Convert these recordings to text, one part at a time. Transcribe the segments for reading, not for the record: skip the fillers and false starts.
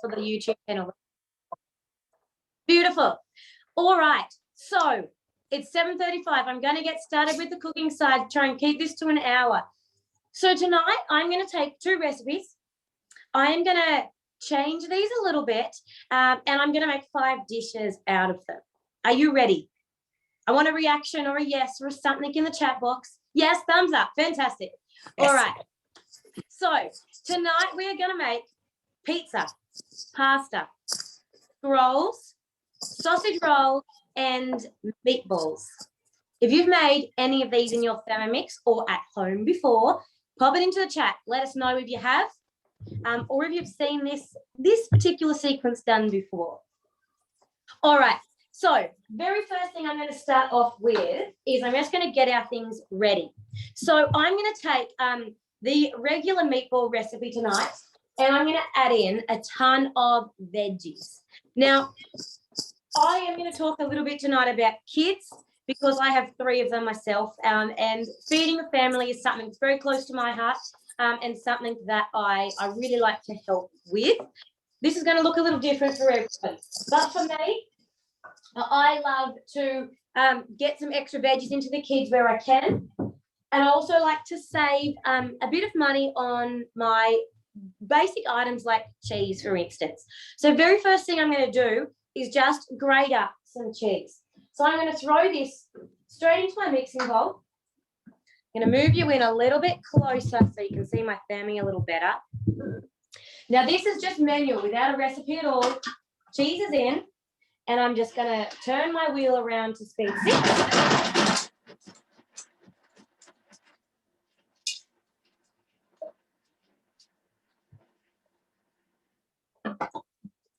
for the YouTube channel. Beautiful. All right. So it's 7:35. I'm going to get started with the cooking side, try and keep this to an hour. So tonight I'm going to take 2 recipes. I am going to change these a little bit, and I'm going to make 5 dishes out of them. Are you ready? I want a reaction or a yes or something in the chat box. Yes, thumbs up. Fantastic. Yes. All right. So tonight we are going to make pizza, pasta, rolls, sausage roll, and meatballs. If you've made any of these in your Thermomix or at home before, pop it into the chat. Let us know if you have, or if you've seen this particular sequence done before. All right. So very first thing I'm going to start off with is I'm just going to get our things ready. So I'm going to take the regular meatball recipe tonight, and I'm going to add in a ton of veggies. Now, I am going to talk a little bit tonight about kids because I have 3 of them myself, and feeding the family is something that's very close to my heart, and something that I really like to help with. This is going to look a little different for everyone, but for me, I love to get some extra veggies into the kids where I can, and I also like to save a bit of money on my basic items like cheese, for instance. So very first thing I'm going to do is just grate up some cheese. So I'm going to throw this straight into my mixing bowl. I'm going to move you in a little bit closer so you can see my family a little better. Now this is just manual without a recipe at all. Cheese is in. And I'm just going to turn my wheel around to speed 6.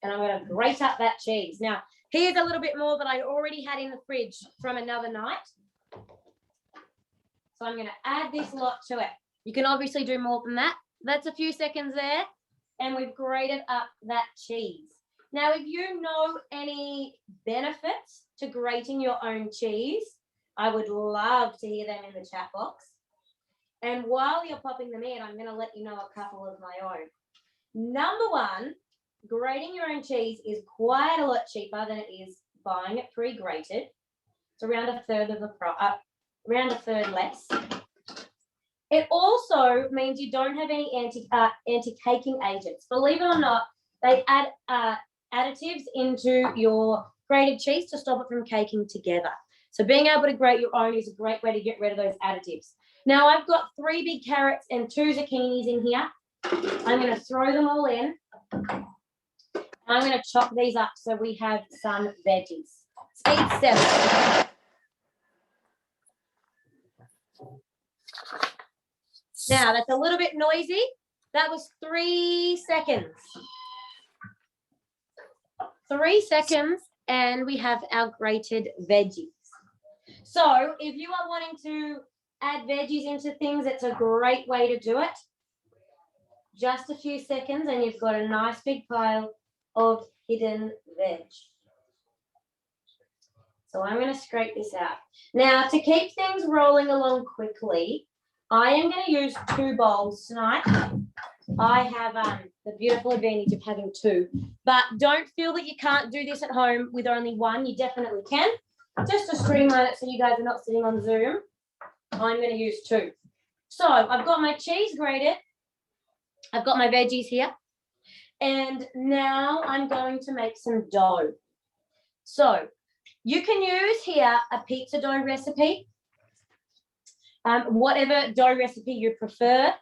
And I'm going to grate up that cheese. Now, here's a little bit more that I already had in the fridge from another night. So I'm going to add this lot to it. You can obviously do more than that. That's a few seconds there. And we've grated up that cheese. Now, if you know any benefits to grating your own cheese, I would love to hear them in the chat box. And while you're popping them in, I'm going to let you know a couple of my own. Number 1, grating your own cheese is quite a lot cheaper than it is buying it pre-grated. It's around a third of the around a third less. It also means you don't have any anti-caking agents. Believe it or not, they add additives into your grated cheese to stop it from caking together. So being able to grate your own is a great way to get rid of those additives. Now I've got 3 big carrots and 2 zucchinis in here. I'm going to throw them all in. I'm going to chop these up so we have some veggies. Speed 7. Now that's a little bit noisy. That was 3 seconds. 3 seconds, and we have our grated veggies. So if you are wanting to add veggies into things, it's a great way to do it. Just a few seconds, and you've got a nice big pile of hidden veg. So I'm going to scrape this out. Now, to keep things rolling along quickly, I am going to use 2 bowls tonight. I have the beautiful advantage of having 2, but don't feel that you can't do this at home with only 1. You definitely can. Just to streamline it so you guys are not sitting on Zoom, I'm going to use 2. So I've got my cheese grated. I've got my veggies here. And now I'm going to make some dough. So you can use here a pizza dough recipe, whatever dough recipe you prefer.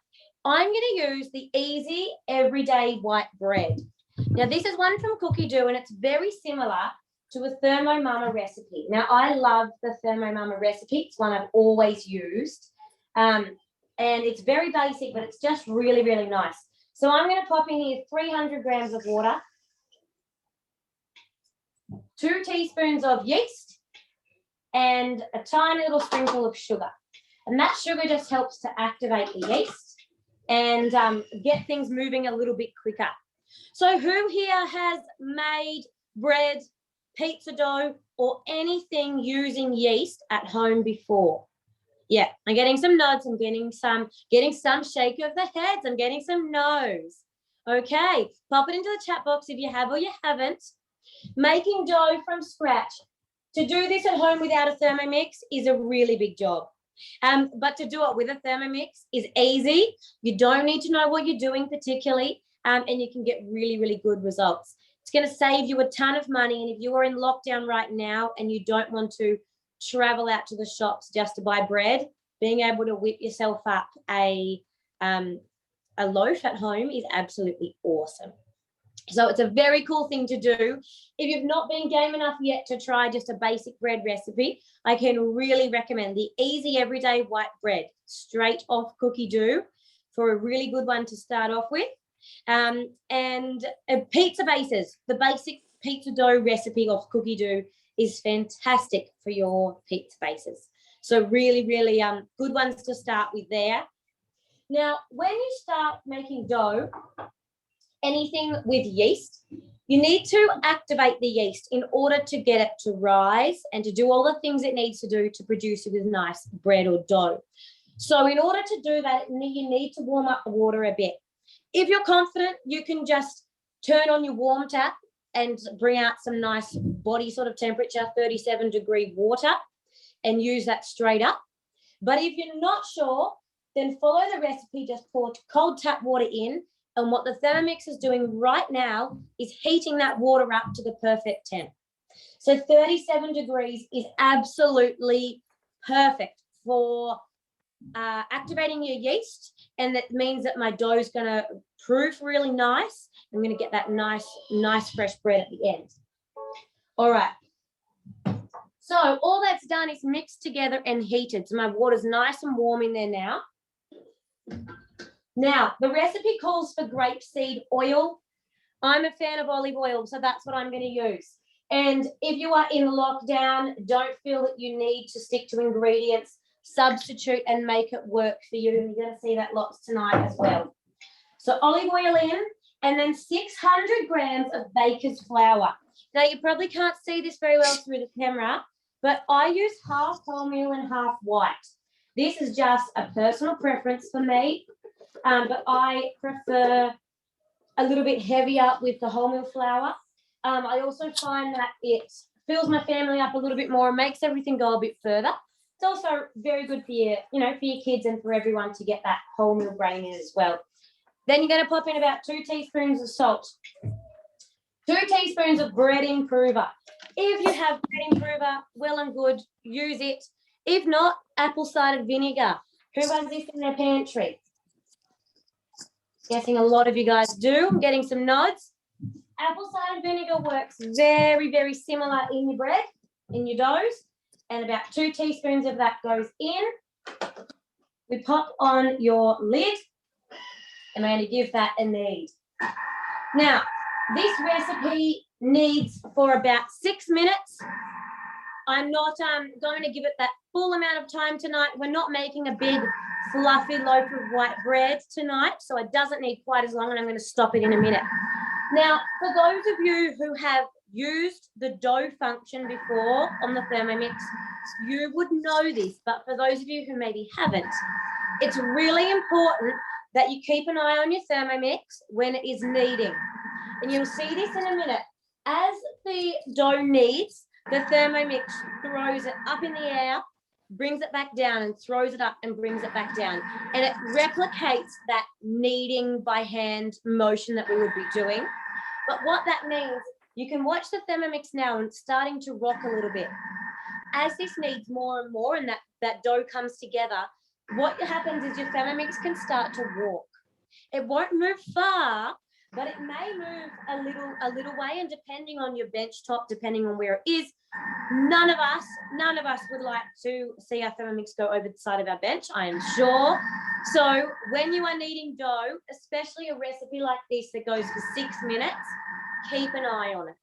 I'm going to use the easy everyday white bread. Now, this is one from Cookie Dough, and it's very similar to a Thermo Mama recipe. Now, I love the Thermo Mama recipe. It's one I've always used, and it's very basic, but it's just really, really nice. So I'm going to pop in here 300 grams of water, 2 teaspoons of yeast, and a tiny little sprinkle of sugar. And that sugar just helps to activate the yeast and get things moving a little bit quicker. So who here has made bread, pizza dough, or anything using yeast at home before? Yeah, I'm getting some nods. I'm getting some shake of the heads. I'm getting some no's. Okay, pop it into the chat box if you have or you haven't. Making dough from scratch. To do this at home without a Thermomix is a really big job. But to do it with a Thermomix is easy. You don't need to know what you're doing particularly, and you can get really, really good results. It's going to save you a ton of money. And if you are in lockdown right now and you don't want to travel out to the shops just to buy bread, being able to whip yourself up a loaf at home is absolutely awesome. So it's a very cool thing to do. If you've not been game enough yet to try just a basic bread recipe, I can really recommend the easy everyday white bread, straight off cookie dough, for a really good one to start off with. And pizza bases, the basic pizza dough recipe off cookie dough is fantastic for your pizza bases. So really, really good ones to start with there. Now, when you start making dough, anything with yeast, you need to activate the yeast in order to get it to rise and to do all the things it needs to do to produce it with nice bread or dough. So in order to do that, you need to warm up the water a bit. If you're confident, you can just turn on your warm tap and bring out some nice body sort of temperature, 37-degree water, and use that straight up. But if you're not sure, then follow the recipe, just pour cold tap water in. And what the Thermomix is doing right now is heating that water up to the perfect temp. So 37 degrees is absolutely perfect for activating your yeast. And that means that my dough is going to proof really nice. I'm going to get that nice fresh bread at the end. All right. So all that's done is mixed together and heated. So my water's nice and warm in there now. Now, the recipe calls for grapeseed oil. I'm a fan of olive oil, so that's what I'm going to use. And if you are in lockdown, don't feel that you need to stick to ingredients, substitute and make it work for you. And you're going to see that lots tonight as well. So olive oil in, and then 600 grams of baker's flour. Now, you probably can't see this very well through the camera, but I use half wholemeal and half white. This is just a personal preference for me. But I prefer a little bit heavier with the wholemeal flour. I also find that it fills my family up a little bit more and makes everything go a bit further. It's also very good for your, for your kids and for everyone to get that wholemeal grain in as well. Then you're going to pop in about 2 teaspoons of salt, 2 teaspoons of bread improver. If you have bread improver, well and good, use it. If not, apple cider vinegar. Who has this in their pantry? Guessing a lot of you guys do. I'm getting some nods. Apple cider vinegar works very, very similar in your bread, in your doughs, and about 2 teaspoons of that goes in. We pop on your lid, and I'm going to give that a knead. Now, this recipe needs for about 6 minutes. I'm not going to give it that full amount of time tonight. We're not making a big fluffy loaf of white bread tonight, so it doesn't need quite as long, and I'm going to stop it in a minute. Now, for those of you who have used the dough function before on the Thermomix, you would know this, but for those of you who maybe haven't, it's really important that you keep an eye on your Thermomix when it is kneading. And you'll see this in a minute. As the dough kneads, the Thermomix throws it up in the air, brings it back down, and throws it up and brings it back down. And it replicates that kneading by hand motion that we would be doing. But what that means, you can watch the Thermomix now and it's starting to rock a little bit. As this kneads more and more and that dough comes together, what happens is your Thermomix can start to walk. It won't move far, but it may move a little way, and depending on your bench top, depending on where it is, none of us would like to see our Thermomix go over the side of our bench, I am sure. So when you are kneading dough, especially a recipe like this that goes for 6 minutes, keep an eye on it.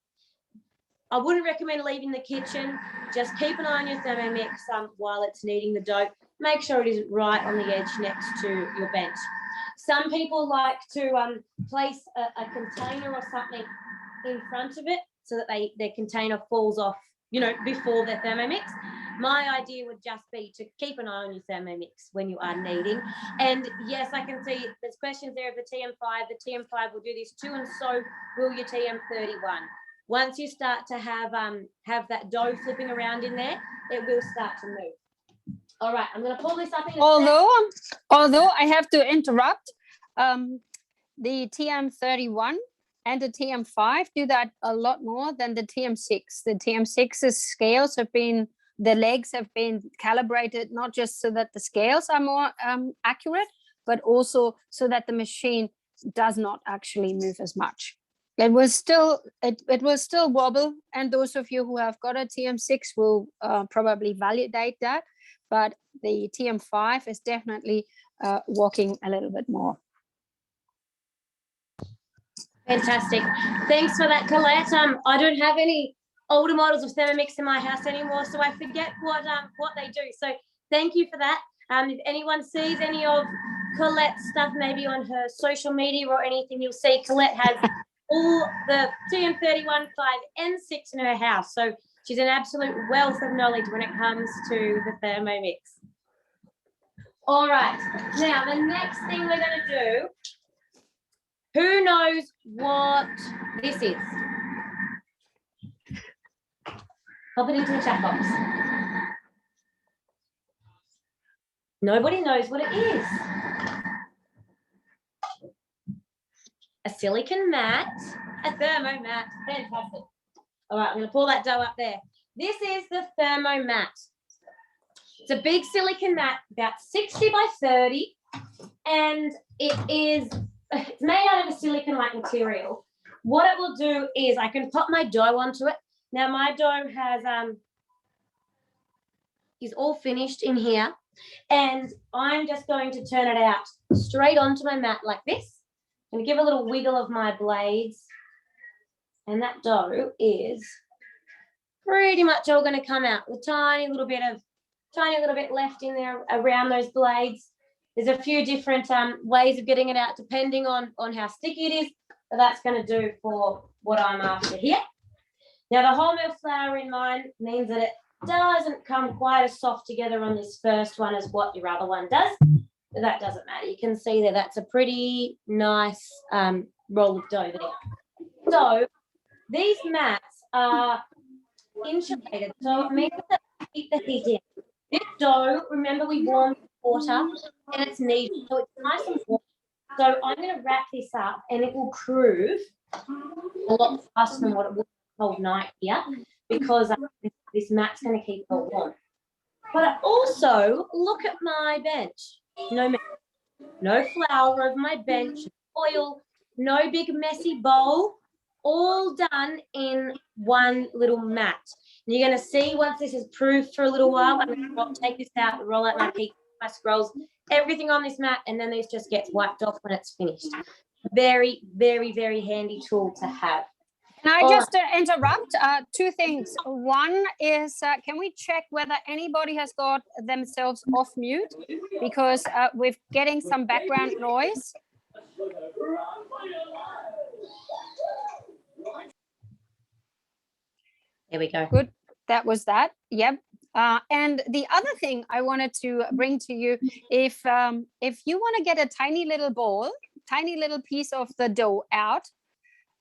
I wouldn't recommend leaving the kitchen. Just keep an eye on your Thermomix while it's kneading the dough. Make sure it isn't right on the edge next to your bench. Some people like to place a container or something in front of it so that their container falls off, before their Thermomix. my idea would just be to keep an eye on your Thermomix when you are kneading. And yes, I can see there's questions there of the TM5. The TM5 will do this too, and so will your TM31. Once you start to have that dough flipping around in there, it will start to move. All right, I'm going to pull this up in although I have to interrupt, the TM31 and the TM5 do that a lot more than the TM6. The TM6's scales have been, the legs have been calibrated, not just so that the scales are more accurate, but also so that the machine does not actually move as much. It will still wobble, and those of you who have got a TM6 will probably validate that, but the TM5 is definitely walking a little bit more. Fantastic. Thanks for that, Colette. I don't have any older models of Thermomix in my house anymore, so I forget what they do. So thank you for that. If anyone sees any of Colette's stuff, maybe on her social media or anything, you'll see Colette has all the TM31, 5, and 6 in her house. So she's an absolute wealth of knowledge when it comes to the Thermomix. All right. Now, the next thing we're going to do, who knows what this is? Pop it into the chat box. Nobody knows what it is. A silicon mat, a Thermo Mat. Fantastic. All right, I'm going to pull that dough up there. This is the Thermo Mat. It's a big silicon mat, about 60 by 30, and it's made out of a silicon-like material. What it will do is I can pop my dough onto it. Now my dough is all finished in here, and I'm just going to turn it out straight onto my mat like this. I'm going to give a little wiggle of my blades, and that dough is pretty much all going to come out with tiny little bit left in there around those blades. There's a few different ways of getting it out depending on how sticky it is, but that's going to do for what I'm after here. Now, the wholemeal flour in mine means that it doesn't come quite as soft together on this first one as what your other one does, but that doesn't matter. You can see that that's a pretty nice roll of dough there. So these mats are insulated, so it means that they keep the heat in. This dough, remember, we warmed water and it's kneaded, so it's nice and warm. So I'm going to wrap this up and it will prove a lot faster than what it would cold night here, because this mat's going to keep it warm. But also, look at my bench. No flour over my bench, oil, no big messy bowl, all done in one little mat. And you're going to see once this is proved for a little while, I'm going to take this out, roll out my peak, my scrolls, everything on this mat, and then this just gets wiped off when it's finished. Very, very, very handy tool to have. Can I just interrupt? Two things. One is, can we check whether anybody has got themselves off mute? Because we're getting some background noise. There we go. Good. That was that. Yep. And the other thing I wanted to bring to you, if you want to get a tiny little bowl, tiny little piece of the dough out,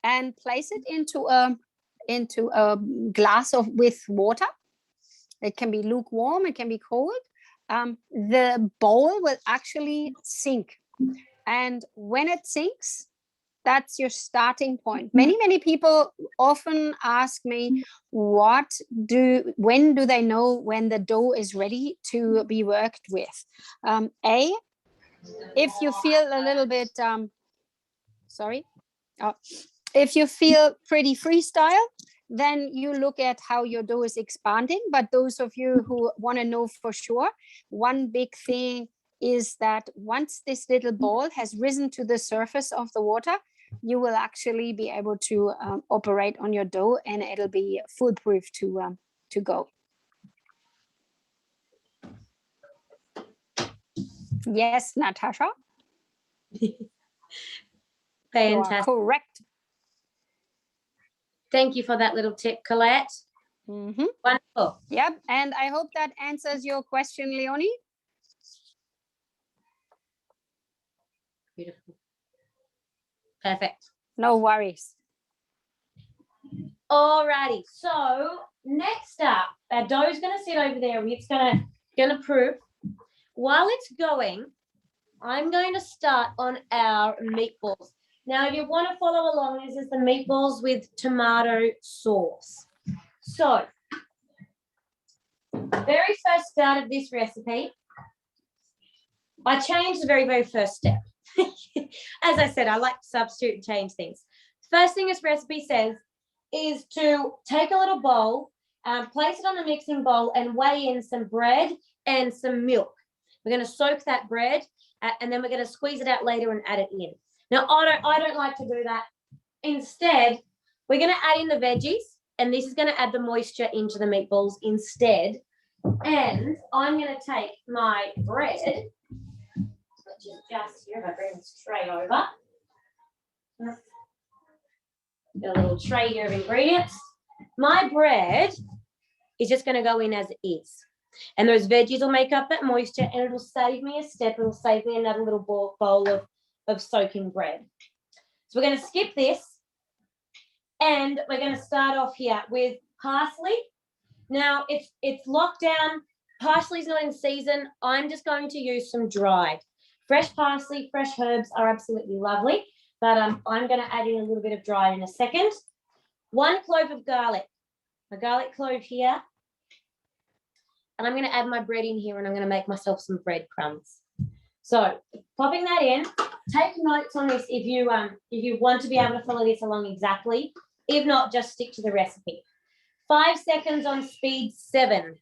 and place it into a glass with water. It can be lukewarm, it can be cold. The bowl will actually sink, and when it sinks, that's your starting point. Many people often ask me, when do they know when the dough is ready to be worked with? If you feel a little bit if you feel pretty freestyle, then you look at how your dough is expanding. But those of you who want to know for sure, one big thing is that once this little ball has risen to the surface of the water, you will actually be able to operate on your dough, and it'll be foolproof to go. Yes, Natasha. Fantastic. Correct. Thank you for that little tip, Colette. Wonderful. Yep. And I hope that answers your question, Leonie. Beautiful. Perfect. No worries. Alrighty. So next up, our dough is going to sit over there. It's going to proof. While it's going, I'm going to start on our meatballs. Now, if you want to follow along, this is the meatballs with tomato sauce. So, very first start of this recipe, I changed the very, very first step. As I said, I like to substitute and change things. First thing this recipe says is to take a little bowl, place it on the mixing bowl and weigh in some bread and some milk. We're going to soak that bread and then we're going to squeeze it out later and add it in. Now, I don't like to do that. Instead, we're going to add in the veggies, and this is going to add the moisture into the meatballs instead. And I'm going to take my bread, which is just here. If I bring this tray over. Got a little tray here of ingredients. My bread is just going to go in as it is. And those veggies will make up that moisture, and it'll save me a step. It'll save me another little bowl of soaking bread. So we're going to skip this, and we're going to start off here with parsley. Now, it's locked down. Parsley's not in season. I'm just going to use some dried. Fresh parsley, fresh herbs are absolutely lovely, but I'm going to add in a little bit of dried in a second. 1 clove of garlic. A garlic clove here. And I'm going to add my bread in here, and I'm going to make myself some breadcrumbs. So popping that in, take notes on this if you want to be able to follow this along exactly. If not, just stick to the recipe. 5 seconds on speed 7.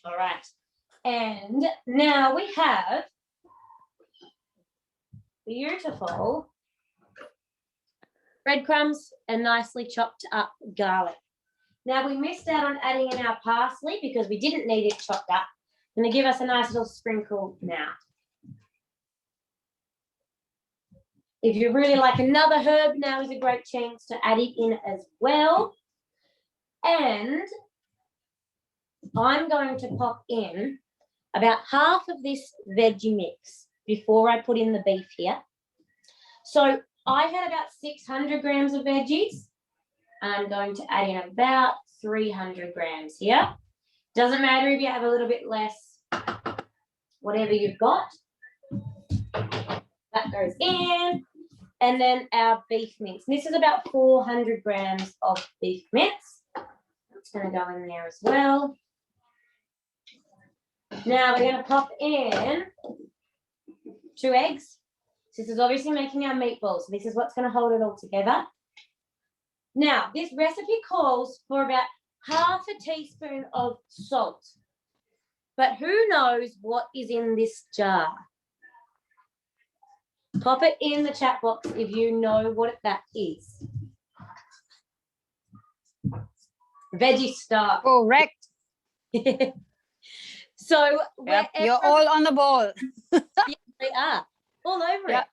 All right. And now we have beautiful breadcrumbs and nicely chopped up garlic. Now, we missed out on adding in our parsley because we didn't need it chopped up. Going to give us a nice little sprinkle now. If you really like another herb, now is a great chance to add it in as well. And I'm going to pop in about half of this veggie mix before I put in the beef here. So I had about 600 grams of veggies. I'm going to add in about 300 grams here. Doesn't matter if you have a little bit less, whatever you've got. That goes in. And then our beef mince. This is about 400 grams of beef mince. It's going to go in there as well. Now we're going to pop in 2 eggs. This is obviously making our meatballs. So this is what's going to hold it all together. Now, this recipe calls for about half a teaspoon of salt. But who knows what is in this jar? Pop it in the chat box if you know what that is. Veggie stock. Correct. So yep, you're all on the ball. Yes, they are. All over it.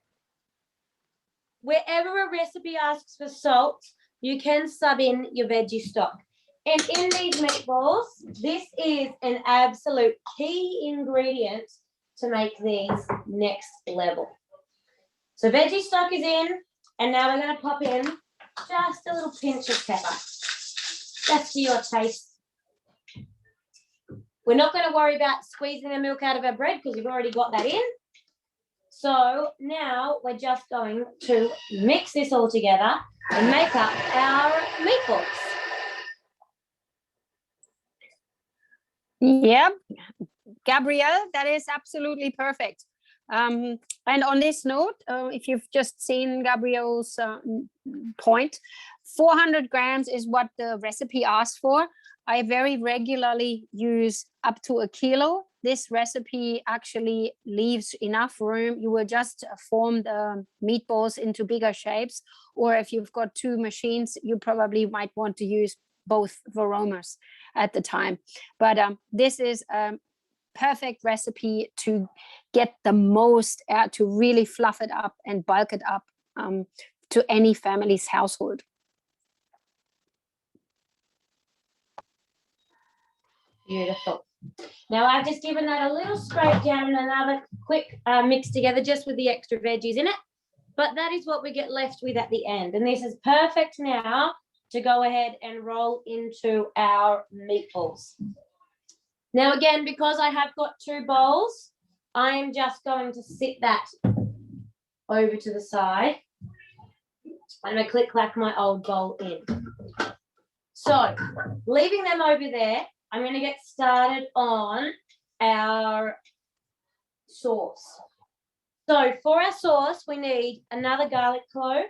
Wherever a recipe asks for salt, you can sub in your veggie stock. And in these meatballs, this is an absolute key ingredient to make these next level. So veggie stock is in, and now we're going to pop in just a little pinch of pepper. Just to your taste. We're not going to worry about squeezing the milk out of our bread because you've already got that in. So now we're just going to mix this all together and make up our meatballs. Yep, Gabrielle, that is absolutely perfect. And on this note, if you've just seen Gabrielle's point, 400 grams is what the recipe asks for. I very regularly use up to 1 kilo. This recipe actually leaves enough room. You will just form the meatballs into bigger shapes. Or if you've got 2 machines, you probably might want to use both Veromas at the time. But this is perfect recipe to get the most out, to really fluff it up and bulk it up to any family's household. Beautiful. Now I've just given that a little scrape down and another quick mix together just with the extra veggies in it. But that is what we get left with at the end. And this is perfect now to go ahead and roll into our meatballs. Now again, because I have got 2 bowls, I am just going to sit that over to the side. I'm going to click-clack my old bowl in. So leaving them over there, I'm going to get started on our sauce. So for our sauce, we need another garlic clove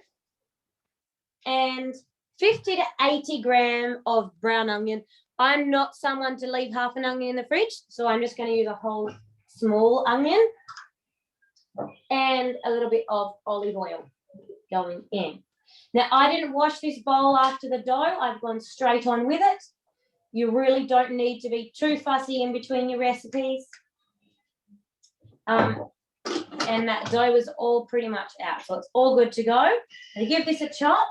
and 50 to 80 grams of brown onion. I'm not someone to leave half an onion in the fridge, so I'm just going to use a whole small onion and a little bit of olive oil going in. Now, I didn't wash this bowl after the dough. I've gone straight on with it. You really don't need to be too fussy in between your recipes. And that dough is all pretty much out, so it's all good to go. And give this a chop.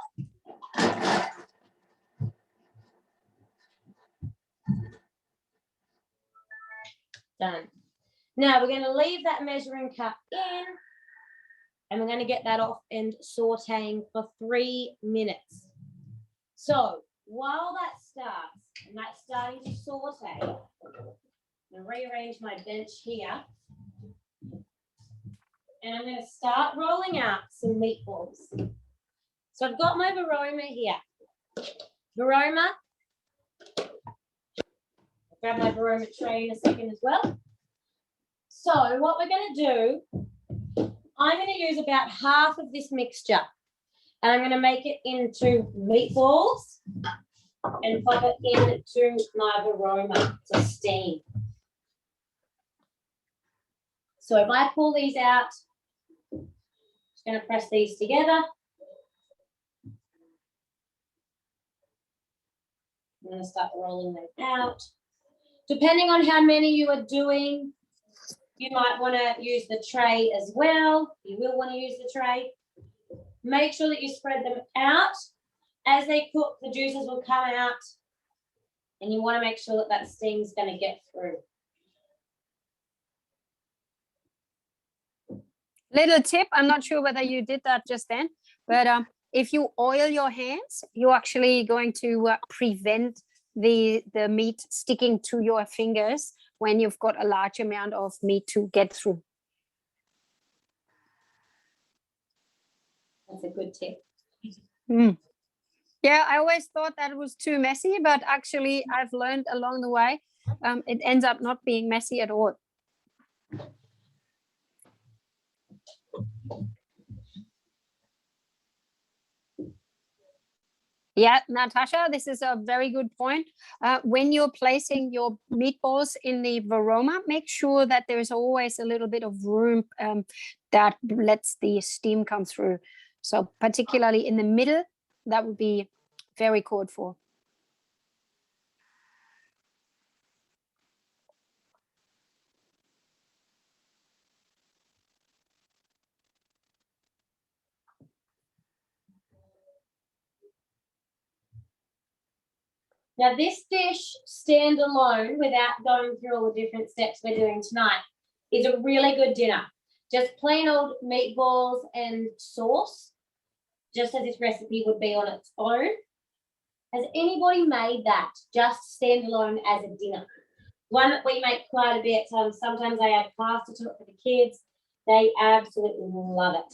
Done. Now we're going to leave that measuring cup in, and we're going to get that off and sauteing for 3 minutes. So while that starts, and that's starting to saute, I'm going to rearrange my bench here. And I'm going to start rolling out some meatballs. So I've got my Varoma here. Varoma. I'll grab my Varoma tray in a second as well. So what we're going to do, I'm going to use about half of this mixture. And I'm going to make it into meatballs and pop it into my Varoma to steam. So if I pull these out, just going to press these together. I'm going to start rolling them out. Depending on how many you are doing, you might want to use the tray as well. You will want to use the tray. Make sure that you spread them out. As they cook, the juices will come out, and you want to make sure that that steam's going to get through. Little tip, I'm not sure whether you did that just then, but if you oil your hands, you're actually going to prevent the meat sticking to your fingers when you've got a large amount of meat to get through. That's a good tip. Mm. Yeah, I always thought that was too messy, but actually I've learned along the way, it ends up not being messy at all. Yeah, Natasha, this is a very good point. When you're placing your meatballs in the Varoma, make sure that there's always a little bit of room that lets the steam come through. So particularly in the middle, that would be very called for. Now, this dish, standalone, without going through all the different steps we're doing tonight, is a really good dinner. Just plain old meatballs and sauce, just as this recipe would be on its own. Has anybody made that just standalone as a dinner? One that we make quite a bit. Sometimes I add pasta to it for the kids. They absolutely love it.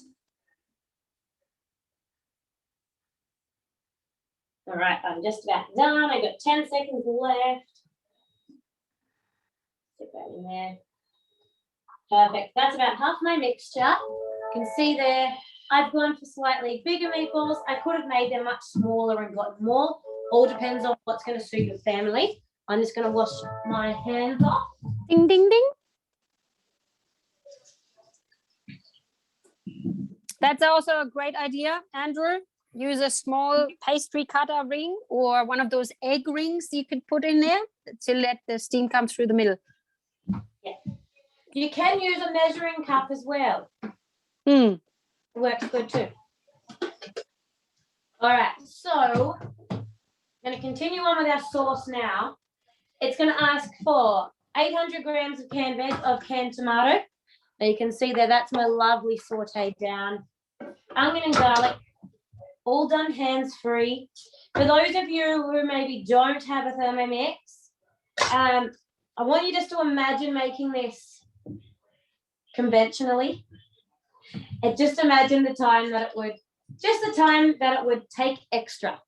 All right, I'm just about done. I've got 10 seconds left. Stick that in there. Perfect. That's about half my mixture. You can see there, I've gone for slightly bigger meatballs. I could have made them much smaller and got more. All depends on what's going to suit your family. I'm just going to wash my hands off. Ding, ding, ding. That's also a great idea, Andrew. Use a small pastry cutter ring or one of those egg rings you could put in there to let the steam come through the middle. Yeah, You can use a measuring cup as well. Mm. It works good too. All right, so I'm going to continue on with our sauce now. It's going to ask for 800 grams of canned tomato. Now you can see there, that's my lovely sauteed down. Onion and garlic, all done hands-free. For those of you who maybe don't have a Thermomix, I want you just to imagine making this conventionally. And just imagine the time that it would take extra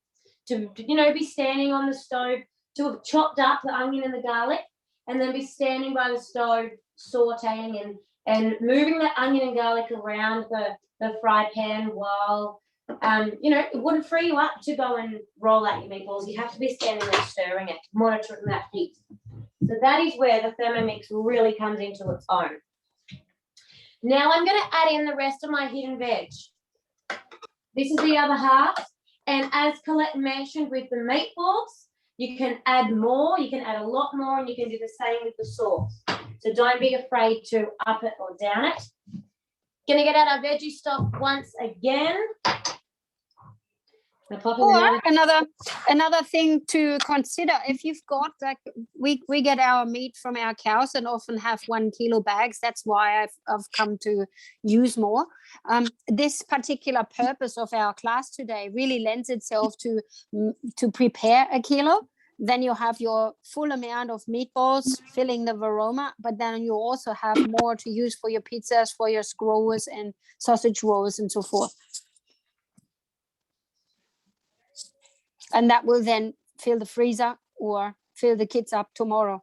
to be standing on the stove, to have chopped up the onion and the garlic, and then be standing by the stove sauteing and moving the onion and garlic around the fry pan while it wouldn't free you up to go and roll out your meatballs. You have to be standing there stirring it, monitoring that heat. So that is where the Thermomix really comes into its own. Now I'm going to add in the rest of my hidden veg. This is the other half. And as Colette mentioned with the meatballs, you can add more, you can add a lot more, and you can do the same with the sauce. So don't be afraid to up it or down it. Going to get out our veggie stock once again. Or another thing to consider, if you've got, like, we get our meat from our cows and often have 1 kilo bags. That's why I've come to use more. This particular purpose of our class today really lends itself to prepare a kilo. Then you have your full amount of meatballs filling the varoma, but then you also have more to use for your pizzas, for your skewers and sausage rolls and so forth. And that will then fill the freezer or fill the kids up tomorrow.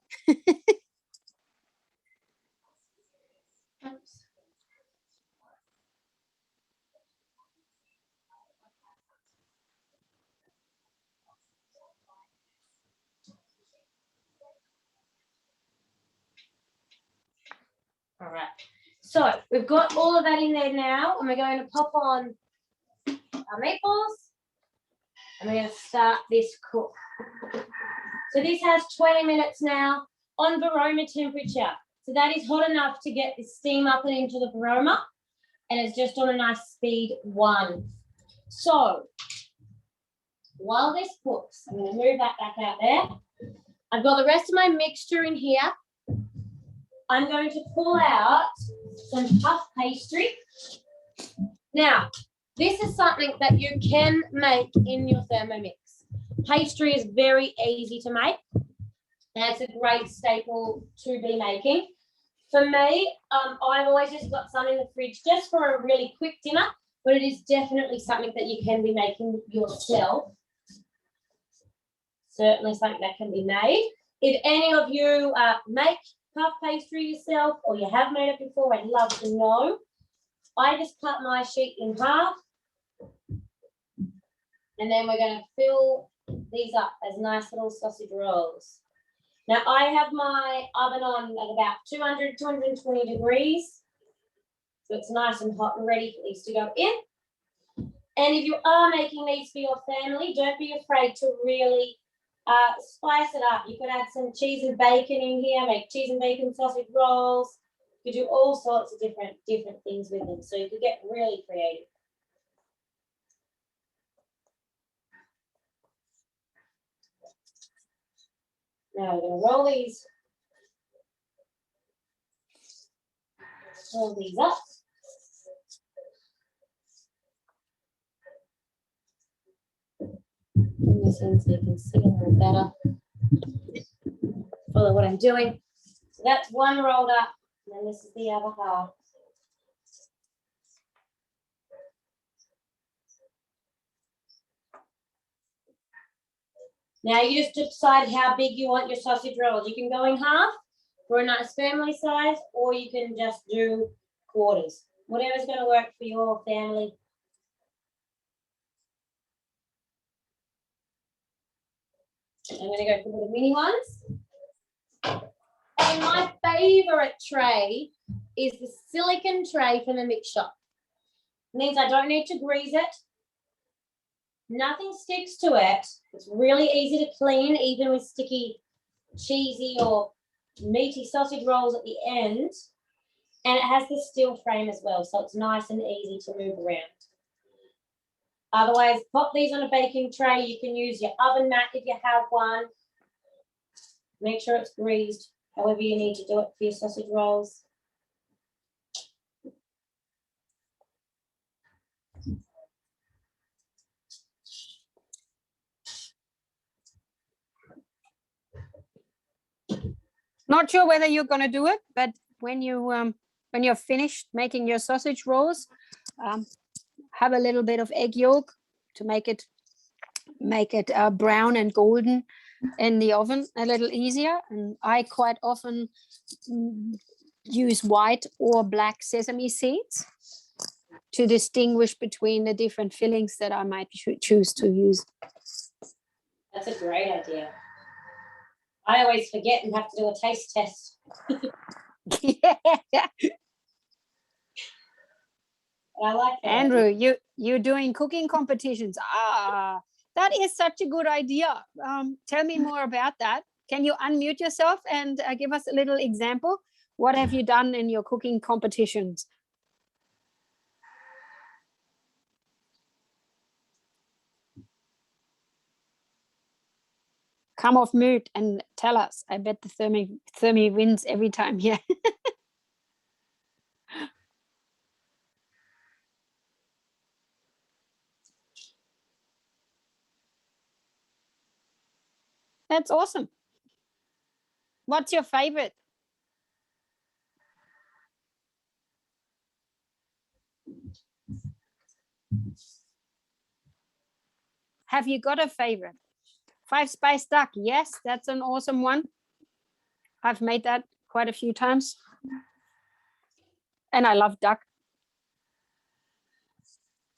All right. So we've got all of that in there now, and we're going to pop on our meatballs. And we're going to start this cook. So this has 20 minutes now on varoma temperature. So that is hot enough to get the steam up and into the varoma. And it's just on a nice speed 1. So while this cooks, I'm going to move that back out there. I've got the rest of my mixture in here. I'm going to pull out some puff pastry. Now, this is something that you can make in your Thermomix. Pastry is very easy to make, and it's a great staple to be making. For me, I've always just got some in the fridge just for a really quick dinner, but it is definitely something that you can be making yourself. Certainly something that can be made. If any of you make puff pastry yourself or you have made it before, I'd love to know. I just cut my sheet in half. And then we're going to fill these up as nice little sausage rolls. Now, I have my oven on at about 200, 220 degrees. So it's nice and hot and ready for these to go in. And if you are making these for your family, don't be afraid to really spice it up. You could add some cheese and bacon in here, make cheese and bacon sausage rolls. You could do all sorts of different things with them. So you could get really creative. Now we're going to roll these up. Bring this in so you can see a little better. Follow what I'm doing. So that's one rolled up, and then this is the other half. Now you just decide how big you want your sausage rolls. You can go in half for a nice family size, or you can just do quarters. Whatever's going to work for your family. I'm going to go for the mini ones. And my favourite tray is the silicone tray from the mix shop. It means I don't need to grease it. Nothing sticks to it. It's really easy to clean, even with sticky, cheesy or meaty sausage rolls at the end. And it has the steel frame as well, so it's nice and easy to move around. Otherwise, pop these on a baking tray. You can use your oven mat if you have one. Make sure it's greased, however you need to do it for your sausage rolls. Not sure whether you're going to do it, but when you're finished making your sausage rolls, have a little bit of egg yolk to make it brown and golden in the oven a little easier. And I quite often use white or black sesame seeds to distinguish between the different fillings that I might choose to use. That's a great idea. I always forget and have to do a taste test. Yeah. I like that. Andrew, you're doing cooking competitions. That is such a good idea. Tell me more about that. Can you unmute yourself and give us a little example? What have you done in your cooking competitions? Come off mute and tell us. I bet the Thermi wins every time here. That's awesome. What's your favorite? Have you got a favorite? 5-spice duck. Yes, that's an awesome one. I've made that quite a few times. And I love duck.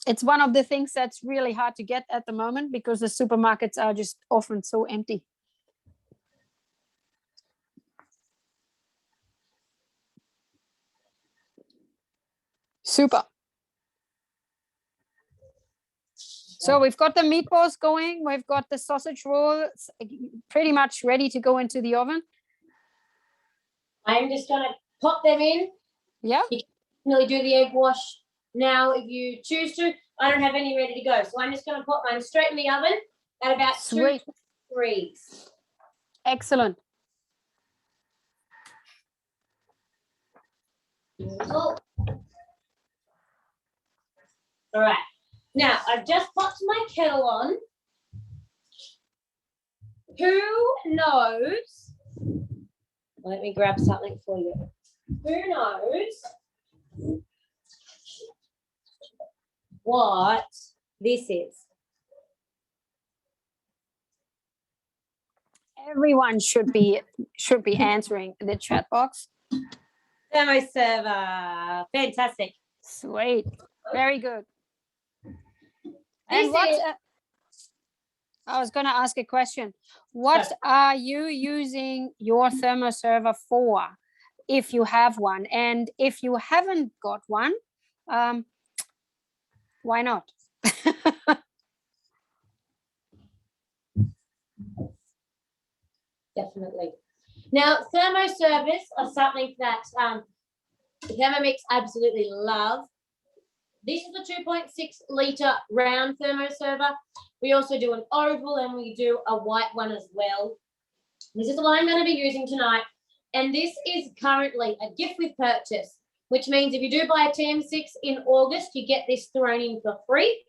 It's one of the things that's really hard to get at the moment because the supermarkets are just often so empty. Super. So we've got the meatballs going. We've got the sausage rolls pretty much ready to go into the oven. I'm just going to pop them in. Yeah. You can really do the egg wash now if you choose to. I don't have any ready to go. So I'm just going to put mine straight in the oven at about 2 degrees. Excellent. All right. Now, I've just popped my kettle on. Who knows? Let me grab something for you. Who knows what this is? Everyone should be answering the chat box. Thermo server. Fantastic. Sweet. Very good. This And what? is- I was going to ask a question. What are you using your thermo server for, if you have one? And if you haven't got one, why not? Definitely. Now, thermo servers are something that Thermomix absolutely love. This is the 2.6 litre round thermo server. We also do an oval and we do a white one as well. This is the one I'm going to be using tonight. And this is currently a gift with purchase, which means if you do buy a TM6 in August, you get this thrown in for free.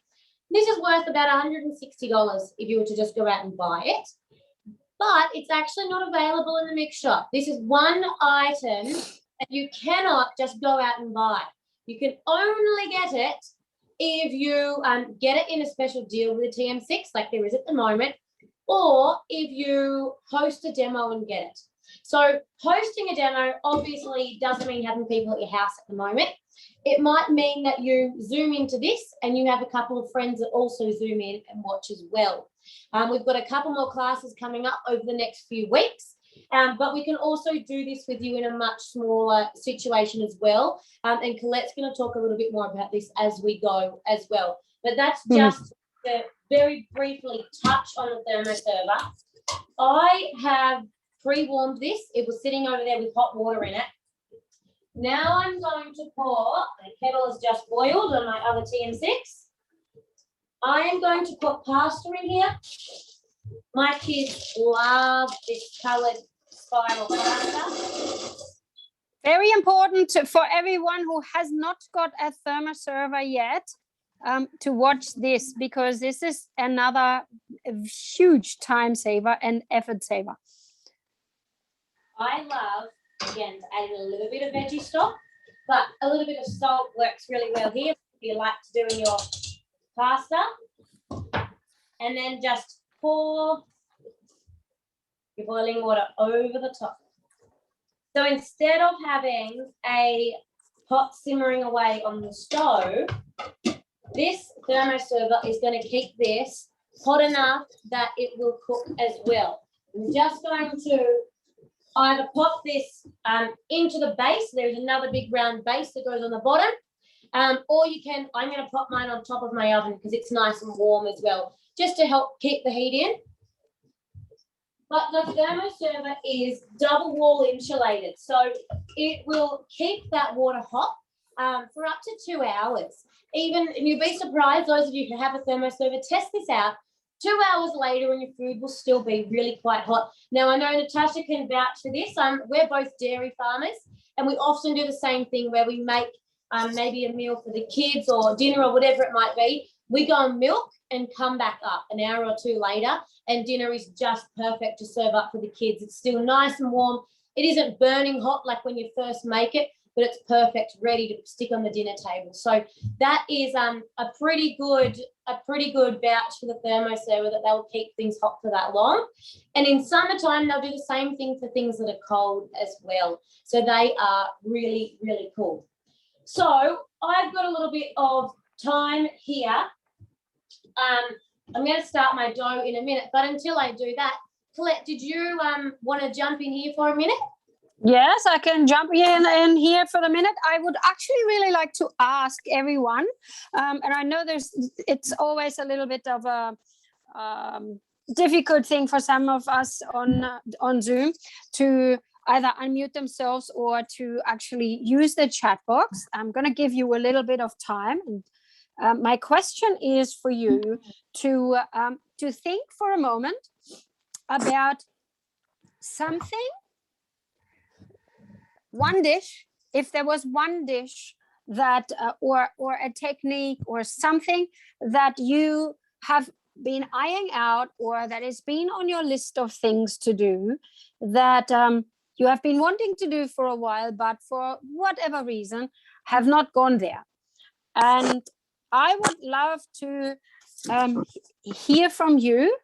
This is worth about $160 if you were to just go out and buy it. But it's actually not available in the mix shop. This is one item that you cannot just go out and buy. You can only get it if you get it in a special deal with a TM6, like there is at the moment, or if you host a demo and get it. So hosting a demo obviously doesn't mean having people at your house at the moment. It might mean that you Zoom into this and you have a couple of friends that also Zoom in and watch as well. We've got a couple more classes coming up over the next few weeks, but we can also do this with you in a much smaller situation as well. And Colette's going to talk a little bit more about this as we go as well. But that's just to very briefly touch on the thermo server. I have pre-warmed this. It was sitting over there with hot water in it. Now I'm going to pour, the kettle has just boiled on my other TM6. I am going to put pastry in here. My kids love this coloured spiral pasta. Very important for everyone who has not got a thermo server yet to watch this, because this is another huge time saver and effort saver. I love, again, to add in a little bit of veggie stock, but a little bit of salt works really well here if you like to do in your pasta. And then just pour your boiling water over the top. So instead of having a pot simmering away on the stove, this thermo server is going to keep this hot enough that it will cook as well. I'm just going to either pop this into the base. There's another big round base that goes on the bottom. Or you can, I'm going to pop mine on top of my oven because it's nice and warm as well, just to help keep the heat in. But the thermo server is double wall insulated, so it will keep that water hot for up to 2 hours. Even, and you'll be surprised, those of you who have a thermo server, test this out. 2 hours later and your food will still be really quite hot. Now, I know Natasha can vouch for this. We're both dairy farmers, and we often do the same thing where we make maybe a meal for the kids or dinner or whatever it might be. We go and milk and come back up an hour or two later, and dinner is just perfect to serve up for the kids. It's still nice and warm. It isn't burning hot like when you first make it, but it's perfect, ready to stick on the dinner table. So that is a pretty good vouch for the thermo server, that they'll keep things hot for that long. And in summertime, they'll do the same thing for things that are cold as well. So they are really, really cool. So I've got a little bit of time here. I'm going to start my dough in a minute, but until I do that, Colette, did you want to jump in here for a minute? Yes, I can jump in here for a minute. I would actually really like to ask everyone, and I know it's always a little bit of a difficult thing for some of us on Zoom to either unmute themselves or to actually use the chat box. I'm going to give you a little bit of time. And my question is for you to think for a moment about something, one dish, if there was one dish that or a technique or something that you have been eyeing out, or that has been on your list of things to do, that you have been wanting to do for a while, but for whatever reason have not gone there. And I would love to hear from you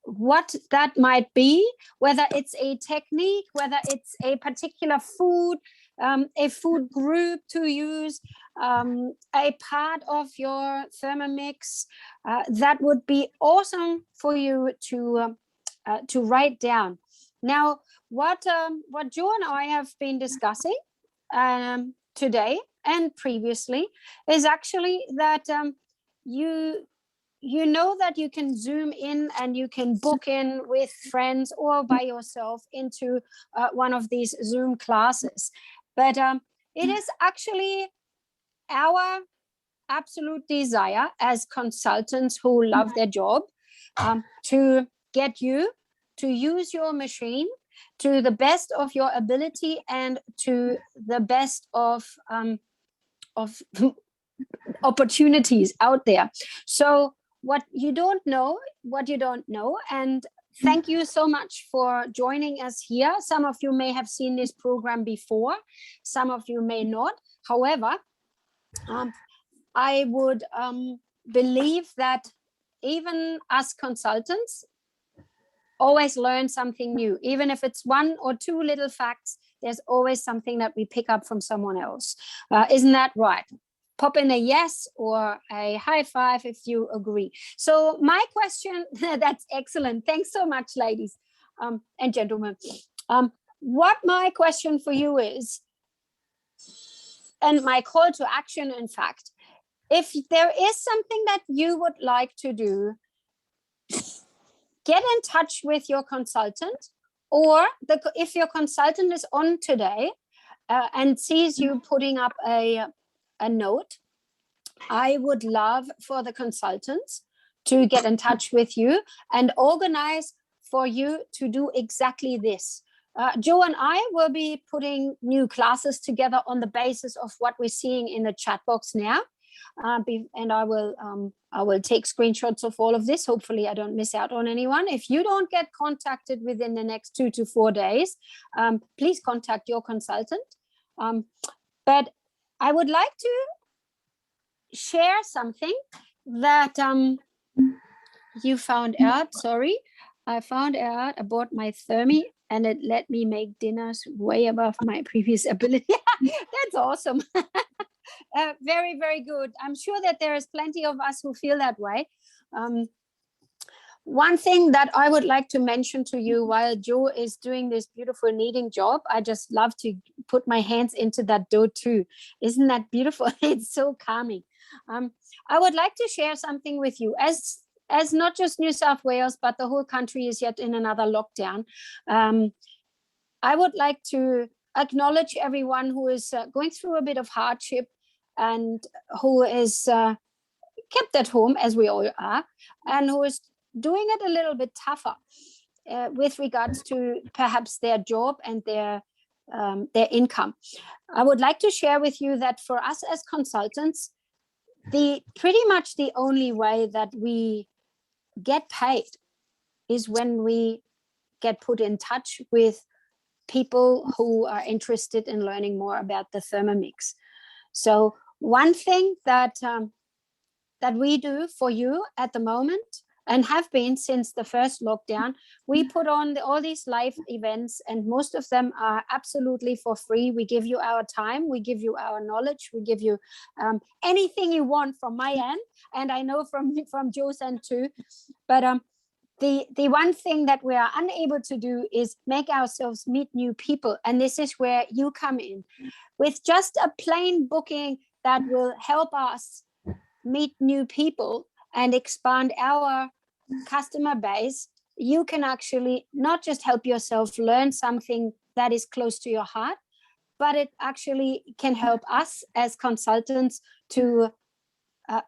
what that might be, whether it's a technique, whether it's a particular food, a food group to use, a part of your Thermomix. That would be awesome for you to write down. Now, what Jo and I have been discussing today and previously is actually that you know that you can zoom in and you can book in with friends or by yourself into one of these Zoom classes. But it is actually our absolute desire as consultants who love their job to get you to use your machine to the best of your ability and to the best of opportunities out there. So what you don't know, and thank you so much for joining us here. Some of you may have seen this program before, some of you may not. However, I would believe that even us consultants always learn something new. Even if it's one or two little facts, there's always something that we pick up from someone else. Isn't that right? Pop in a yes or a high five if you agree. So my question, that's excellent. Thanks so much, ladies and gentlemen. What my question for you is, and my call to action, in fact, if there is something that you would like to do, get in touch with your consultant, or if your consultant is on today, and sees you putting up a note, I would love for the consultants to get in touch with you and organize for you to do exactly this. Joe and I will be putting new classes together on the basis of what we're seeing in the chat box now. And I will take screenshots of all of this. Hopefully I don't miss out on anyone. If you don't get contacted within the next 2 to 4 days, please contact your consultant. But I would like to share something that you found out. Sorry, I found out I bought my Thermi and it let me make dinners way above my previous ability. That's awesome. Very, very good. I'm sure that there is plenty of us who feel that way. One thing that I would like to mention to you while Joe is doing this beautiful kneading job, I just love to put my hands into that dough too. Isn't that beautiful? It's so calming. I would like to share something with you. As not just New South Wales, but the whole country is yet in another lockdown. I would like to acknowledge everyone who is going through a bit of hardship and who is kept at home, as we all are, and who is doing it a little bit tougher with regards to perhaps their job and their income. I would like to share with you that for us as consultants, pretty much the only way that we get paid is when we get put in touch with people who are interested in learning more about the Thermomix. So one thing that we do for you at the moment, and have been since the first lockdown, we put on all these live events, and most of them are absolutely for free. We give you our time, we give you our knowledge, we give you anything you want from my end, and I know from Joe's end too. But the one thing that we are unable to do is make ourselves meet new people, and this is where you come in with just a plain booking that will help us meet new people and expand our customer base. You can actually not just help yourself learn something that is close to your heart, but it actually can help us as consultants to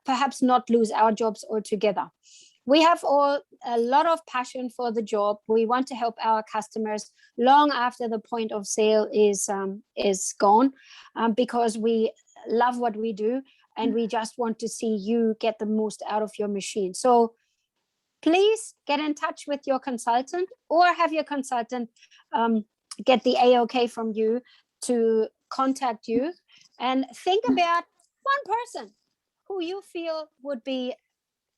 perhaps not lose our jobs altogether. We have all a lot of passion for the job. We want to help our customers long after the point of sale is gone, because we love what we do. And we just want to see you get the most out of your machine. So please get in touch with your consultant, or have your consultant get the A-OK from you to contact you, and think about one person who you feel would be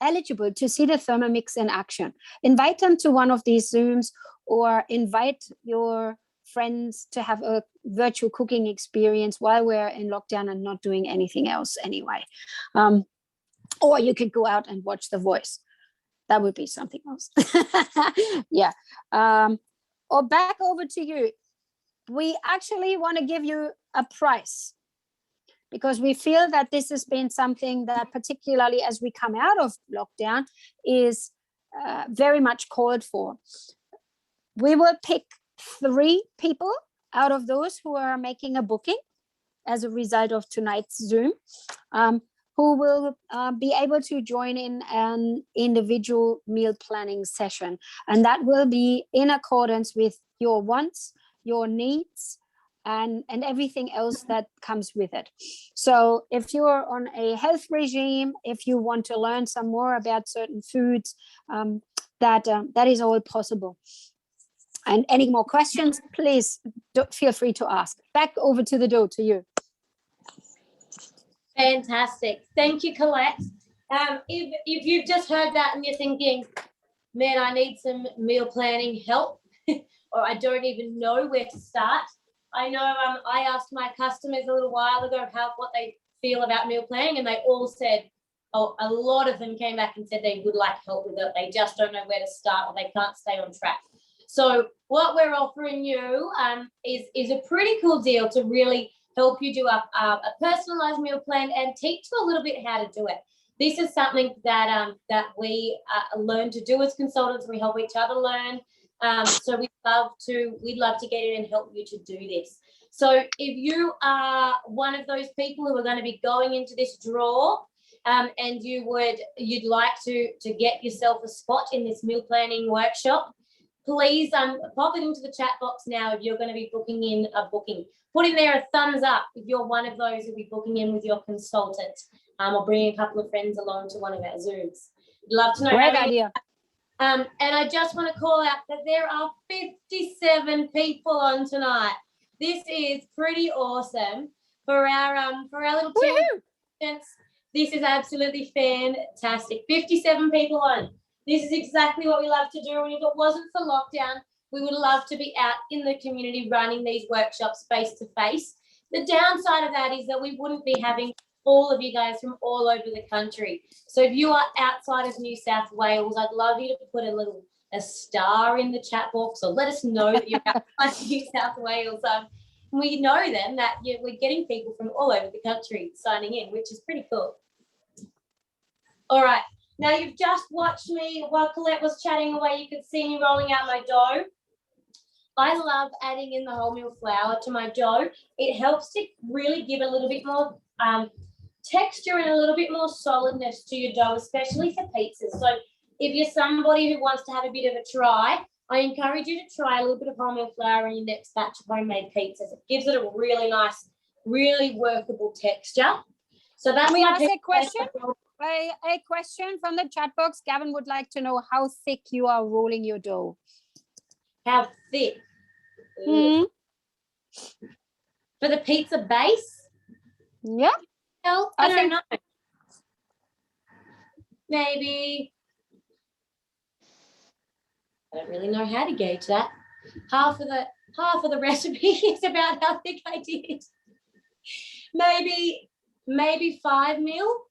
eligible to see the Thermomix in action. Invite them to one of these Zooms, or invite your friends to have a virtual cooking experience while we're in lockdown and not doing anything else anyway. Or you could go out and watch The Voice. That would be something else. Yeah. Or back over to you. We actually want to give you a price, because we feel that this has been something that, particularly as we come out of lockdown, is very much called for. We will pick 3 people out of those who are making a booking as a result of tonight's Zoom, who will be able to join in an individual meal planning session. And that will be in accordance with your wants, your needs, and everything else that comes with it. So if you're on a health regime, if you want to learn some more about certain foods, that is all possible. And any more questions, please feel free to ask. Back over to the dough, to you. Fantastic. Thank you, Colette. If you've just heard that and you're thinking, man, I need some meal planning help, or I don't even know where to start. I know I asked my customers a little while ago what they feel about meal planning, and they all said, a lot of them came back and said they would like help with it. They just don't know where to start, or they can't stay on track. So what we're offering you is a pretty cool deal to really help you do a personalized meal plan and teach you a little bit how to do it. This is something that we learn to do as consultants. We help each other learn. So we'd love to get in and help you to do this. So if you are one of those people who are going to be going into this draw, and you'd like to get yourself a spot in this meal planning workshop, please pop it into the chat box now if you're going to be booking in a booking. Put in there a thumbs up if you're one of those who'll be booking in with your consultant, or bringing a couple of friends along to one of our Zooms. Love to know. Great idea. And I just want to call out that there are 57 people on tonight. This is pretty awesome for our little team. This is absolutely fantastic. 57 people on. This is exactly what we love to do. And if it wasn't for lockdown, we would love to be out in the community running these workshops face to face. The downside of that is that we wouldn't be having all of you guys from all over the country. So if you are outside of New South Wales, I'd love you to put a star in the chat box, or let us know that you're outside of New South Wales. We know then that we're getting people from all over the country signing in, which is pretty cool. All right. Now, you've just watched me while Colette was chatting away. You could see me rolling out my dough. I love adding in the wholemeal flour to my dough. It helps to really give a little bit more texture and a little bit more solidness to your dough, especially for pizzas. So if you're somebody who wants to have a bit of a try, I encourage you to try a little bit of wholemeal flour in your next batch of homemade pizzas. It gives it a really nice, really workable texture. So that's Can we ask a question? A question from the chat box. Gavin would like to know how thick you are rolling your dough. How thick? Mm-hmm. For the pizza base? Yeah. Well, I don't know. Maybe. I don't really know how to gauge that. Half of the recipe is about how thick I did. Maybe 5 mil.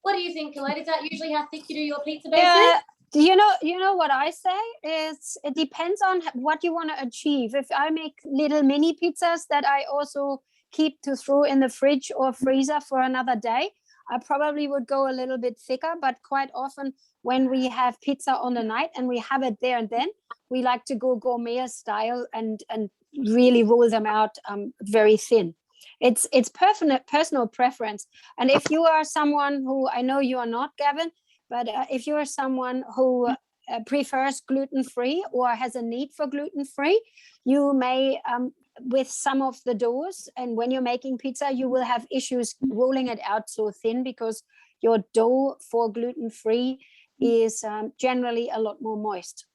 What do you think, Colette? Is that usually how thick you do your pizza bases? Yeah. You know what I say is it depends on what you want to achieve. If I make little mini pizzas that I also keep to throw in the fridge or freezer for another day, I probably would go a little bit thicker. But quite often when we have pizza on the night and we have it there and then, we like to go gourmet style and really roll them out very thin. It's personal preference. And if you are someone who, I know you are not, Gavin, but if you're someone who prefers gluten-free or has a need for gluten-free, you may, with some of the doughs, and when you're making pizza, you will have issues rolling it out so thin because your dough for gluten-free is generally a lot more moist.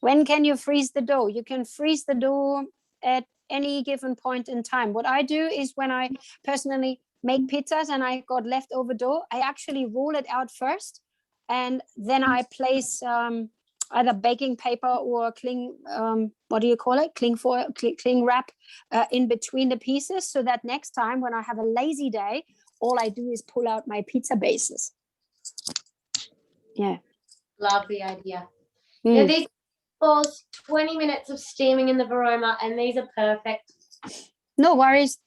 When can you freeze the dough? You can freeze the dough at any given point in time. What I do is when I personally make pizzas and I got leftover dough, I actually roll it out first, and then I place either baking paper or cling foil, cling wrap in between the pieces, so that next time when I have a lazy day, all I do is pull out my pizza bases. Yeah, love the idea. Now these balls, 20 minutes of steaming in the varoma, and these are perfect. No worries.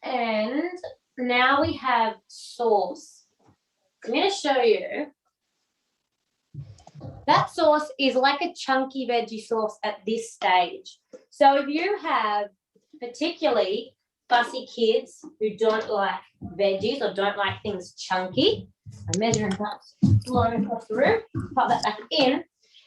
And now we have sauce. I'm going to show you. That sauce is like a chunky veggie sauce at this stage. So if you have particularly fussy kids who don't like veggies or don't like things chunky, I'm measuring cups blown across the room, pop that back in,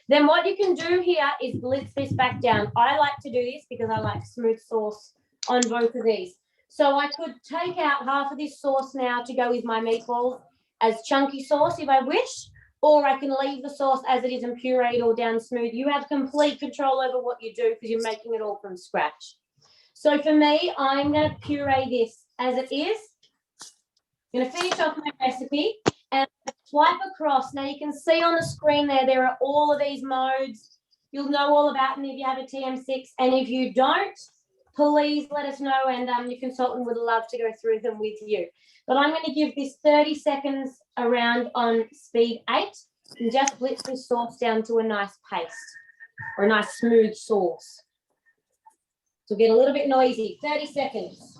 then what you can do here is blitz this back down. I like to do this because I like smooth sauce on both of these. So I could take out half of this sauce now to go with my meatballs as chunky sauce if I wish, or I can leave the sauce as it is and pureed all down smooth. You have complete control over what you do because you're making it all from scratch. So for me, I'm going to puree this as it is. I'm going to finish off my recipe and swipe across. Now you can see on the screen there are all of these modes. You'll know all about them if you have a TM6, and if you don't, please let us know, and your consultant would love to go through them with you. But I'm going to give this 30 seconds around on speed 8 and just blitz this sauce down to a nice paste or a nice smooth sauce. So get a little bit noisy. 30 seconds.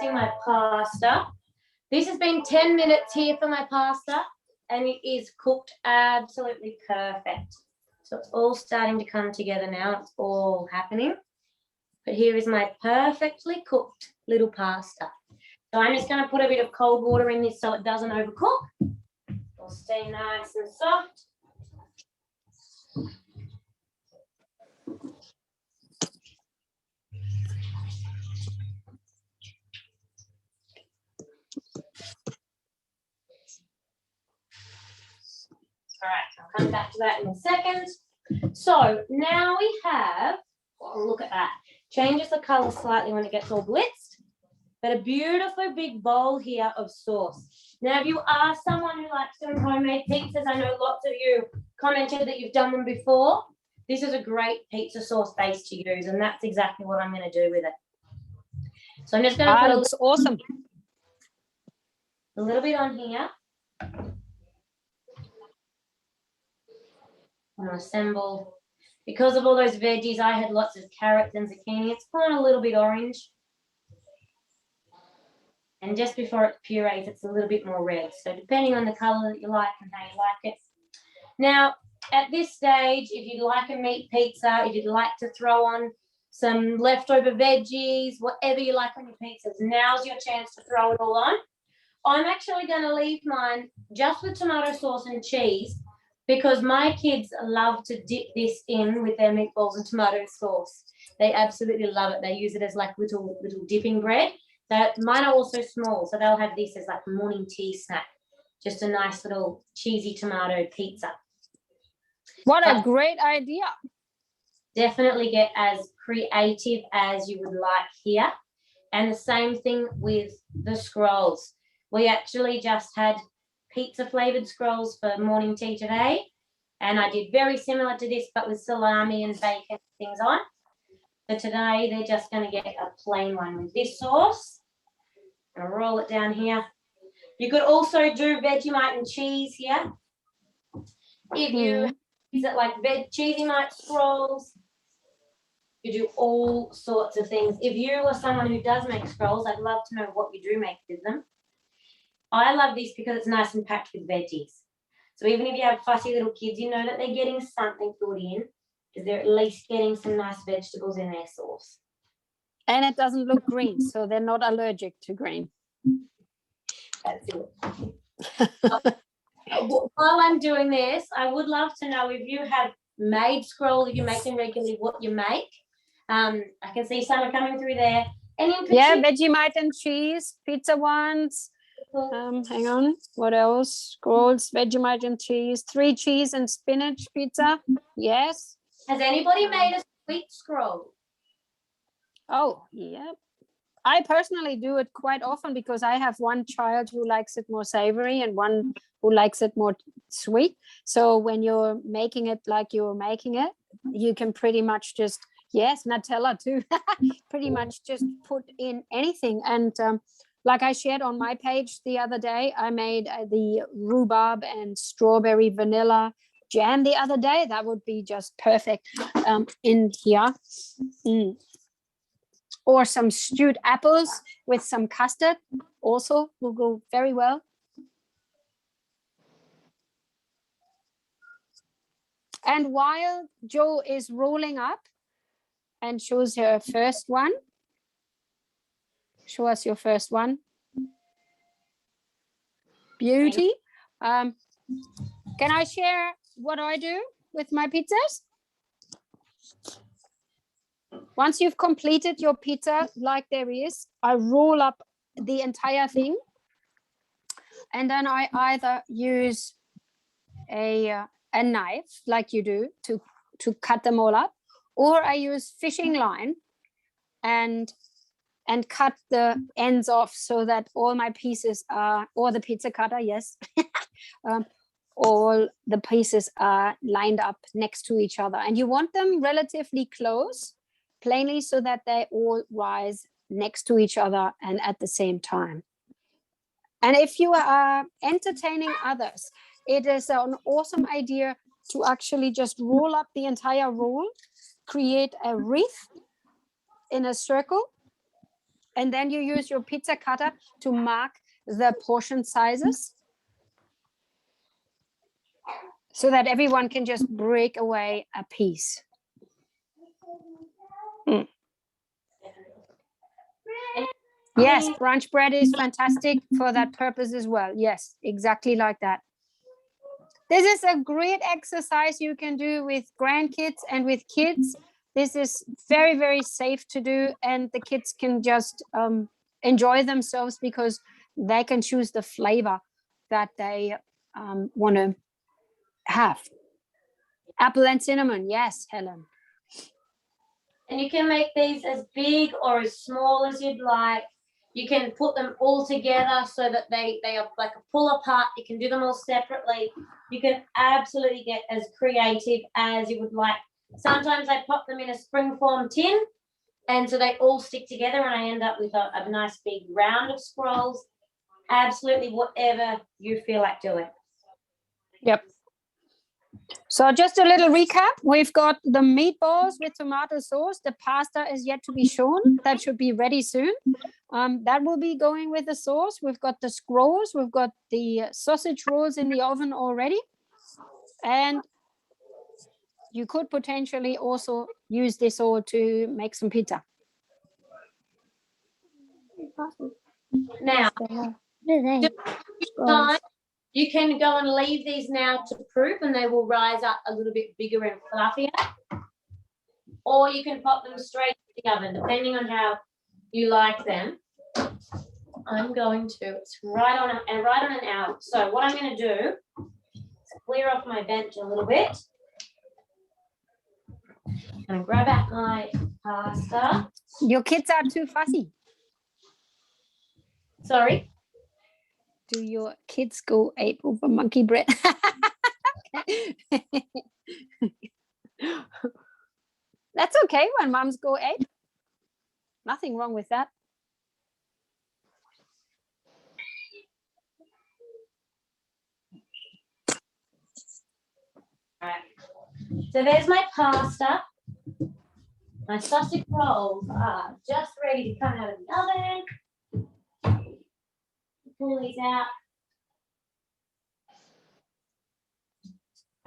using my pasta. This has been 10 minutes here for my pasta, and it is cooked absolutely perfect. So it's all starting to come together now. It's all happening. But here is my perfectly cooked little pasta. So I'm just going to put a bit of cold water in this so it doesn't overcook. It'll stay nice and soft. All right, I'll come back to that in a second. So now we have, oh, look at that. Changes the colour slightly when it gets all blitzed, but a beautiful big bowl here of sauce. Now, if you are someone who likes doing homemade pizzas, I know lots of you commented that you've done them before. This is a great pizza sauce base to use, and that's exactly what I'm going to do with it. So I'm just going to put looks awesome. A little bit on here. I'm going to assemble. Because of all those veggies, I had lots of carrots and zucchini. It's gone a little bit orange. And just before it purees, it's a little bit more red. So depending on the colour that you like and how you like it. Now, at this stage, if you'd like a meat pizza, if you'd like to throw on some leftover veggies, whatever you like on your pizzas, now's your chance to throw it all on. I'm actually going to leave mine just with tomato sauce and cheese because my kids love to dip this in with their meatballs and tomato sauce. They absolutely love it. They use it as like little dipping bread. Mine are also small, so they'll have this as like a morning tea snack. Just a nice little cheesy tomato pizza. What a great idea. Definitely get as creative as you would like here. And the same thing with the scrolls. We actually just had pizza flavored scrolls for morning tea today. And I did very similar to this, but with salami and bacon and things on. So today they're just going to get a plain one with this sauce. I'll roll it down here. You could also do Vegemite and cheese here. If you use it like Cheesy-mite scrolls, you do all sorts of things. If you are someone who does make scrolls, I'd love to know what you do make with them. I love this because it's nice and packed with veggies. So even if you have fussy little kids, you know that they're getting something good in because they're at least getting some nice vegetables in their sauce. And it doesn't look green, so they're not allergic to green. That's it. While I'm doing this, I would love to know if you have made scrolls, if you make them regularly, what you make. I can see some are coming through there. And in Vegemite and cheese, pizza ones. Hang on, what else? Scrolls, Vegemite and cheese, 3 cheese and spinach pizza. Yes. Has anybody made a sweet scroll? Oh, yeah. I personally do it quite often because I have one child who likes it more savory and one who likes it more sweet. So when you're making it like you're making it, you can pretty much just, yes, Nutella too, pretty much just put in anything. And like I shared on my page the other day, I made the rhubarb and strawberry vanilla jam the other day. That would be just perfect in here. Or some stewed apples with some custard also will go very well. And while Jo is rolling up and shows her first one, show us your first one. Beauty. Can I share what I do with my pizzas? Once you've completed your pizza, like there is, I roll up the entire thing. And then I either use a knife, like you do, to cut them all up, or I use fishing line and cut the ends off so that all my pieces are, or the pizza cutter, yes, all the pieces are lined up next to each other. And you want them relatively close, plainly, so that they all rise next to each other and at the same time. And if you are entertaining others, it is an awesome idea to actually just roll up the entire roll, create a wreath in a circle, And then you use your pizza cutter to mark the portion sizes so that everyone can just break away a piece. Yes, brunch bread is fantastic for that purpose as well. Yes, exactly like that. This is a great exercise you can do with grandkids and with kids. This is very, very safe to do, and the kids can just enjoy themselves because they can choose the flavor that they want to have. Apple and cinnamon, yes, Helen. And you can make these as big or as small as you'd like. You can put them all together so that they are like a pull apart. You can do them all separately. You can absolutely get as creative as you would like. Sometimes I pop them in a springform tin, and so they all stick together, and I end up with a nice big round of scrolls. Absolutely whatever you feel like doing. Yep. So just a little recap. We've got the meatballs with tomato sauce. The pasta is yet to be shown. That should be ready soon. That will be going with the sauce. We've got the scrolls. We've got the sausage rolls in the oven already. And you could potentially also use this all to make some pizza. Now, time, you can go and leave these now to proof, and they will rise up a little bit bigger and fluffier. Or you can pop them straight in the oven, depending on how you like them. I'm going to, it's right on an hour. So what I'm going to do is clear off my bench a little bit. And grab out my pasta. Your kids are too fussy. Sorry? Do your kids go ape over monkey bread? That's okay when moms go ape. Nothing wrong with that. All right. So there's my pasta. My sausage rolls are just ready to come out of the oven. Pull these out.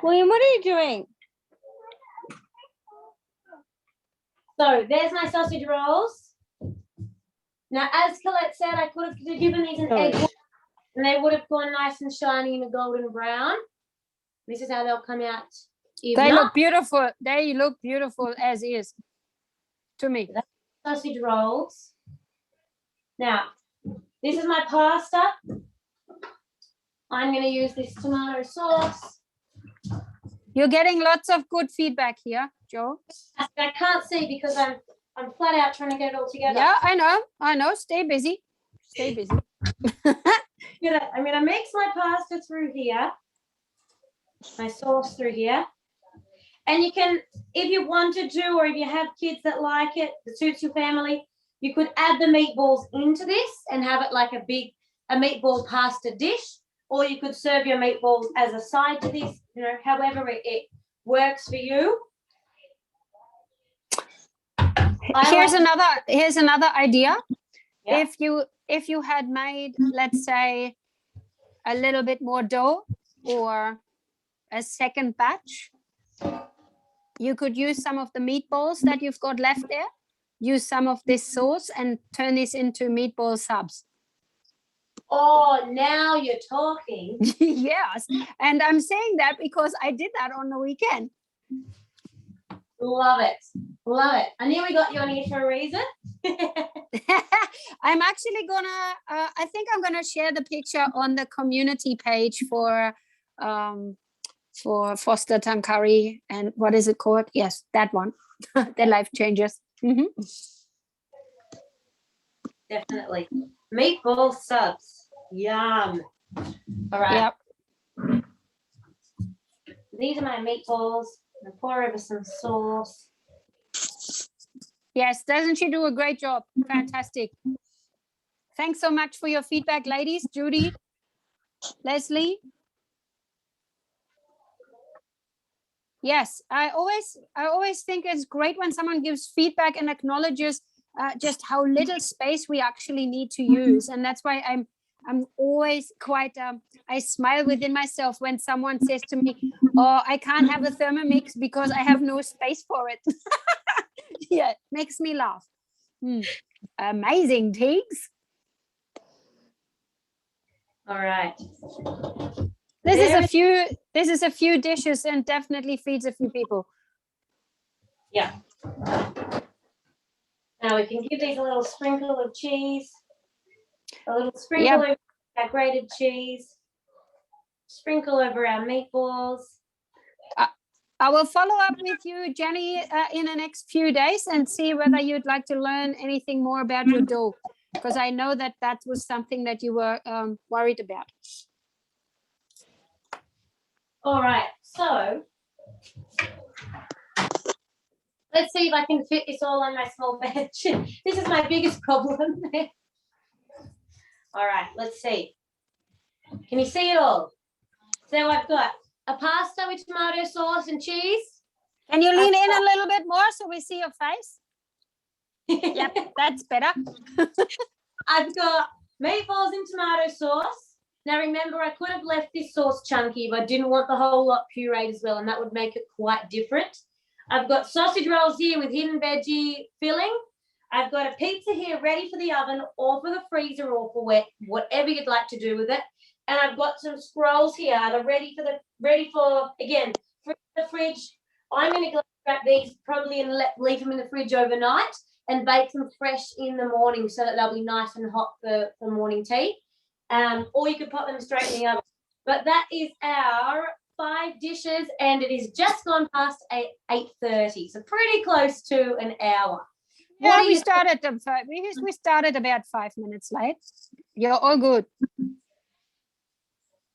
William, what are you doing? So there's my sausage rolls. Now, as Colette said, I could have given these an egg and they would have gone nice and shiny and a golden brown. This is how they'll come out. They look beautiful. They look beautiful as is to me. Sausage rolls. Now, this is my pasta. I'm going to use this tomato sauce. You're getting lots of good feedback here, Jo. I can't see because I'm flat out trying to get it all together. Yeah, I know. Stay busy. Stay busy. I'm going to mix my pasta through here. My sauce through here. And you can, if you wanted to, or if you have kids that like it, that suits your family, you could add the meatballs into this and have it like a meatball pasta dish, or you could serve your meatballs as a side to this, however it works for you. Here's another idea. Yeah. If you had made, let's say, a little bit more dough or a second batch, you could use some of the meatballs that you've got left there, use some of this sauce and turn this into meatball subs. Oh, now you're talking. Yes, and I'm saying that because I did that on the weekend. Love it. Love it. I knew we got you on here for a reason. I'm actually I think I'm gonna share the picture on the community page for Foster Tankari, and what is it called? Yes, that one. The life changes. Mm-hmm. Definitely. Meatball subs. Yum. All right. Yep. These are my meatballs. I pour over some sauce. Yes, doesn't she do a great job? Fantastic. Thanks so much for your feedback, ladies. Judy, Leslie. Yes, I always think it's great when someone gives feedback and acknowledges just how little space we actually need to use. And that's why I'm always quite, I smile within myself when someone says to me, oh, I can't have a Thermomix because I have no space for it. Yeah, makes me laugh. Amazing, Teagues. All right. This is a few dishes and definitely feeds a few people. Yeah. Now we can give these a little sprinkle of cheese, a little sprinkle over our grated cheese, sprinkle over our meatballs. I will follow up with you, Jenny, in the next few days and see whether you'd like to learn anything more about your dough, because I know that was something that you were worried about. All right, so let's see if I can fit this all on my small bench. This is my biggest problem. All right, let's see. Can you see it all? So I've got a pasta with tomato sauce and cheese. Can you lean in a little bit more so we see your face? Yep, that's better. I've got meatballs and tomato sauce. Now remember, I could have left this sauce chunky, but I didn't want the whole lot pureed as well, and that would make it quite different. I've got sausage rolls here with hidden veggie filling. I've got a pizza here ready for the oven or for the freezer or for whatever you'd like to do with it. And I've got some scrolls here that are ready for again, for the fridge. I'm going to grab these probably and leave them in the fridge overnight and bake them fresh in the morning so that they'll be nice and hot for morning tea. Or you could pop them straight in the oven. But that is our 5 dishes, and it is just gone past 8:30, so pretty close to an hour. Yeah, we started about 5 minutes late. You're all good.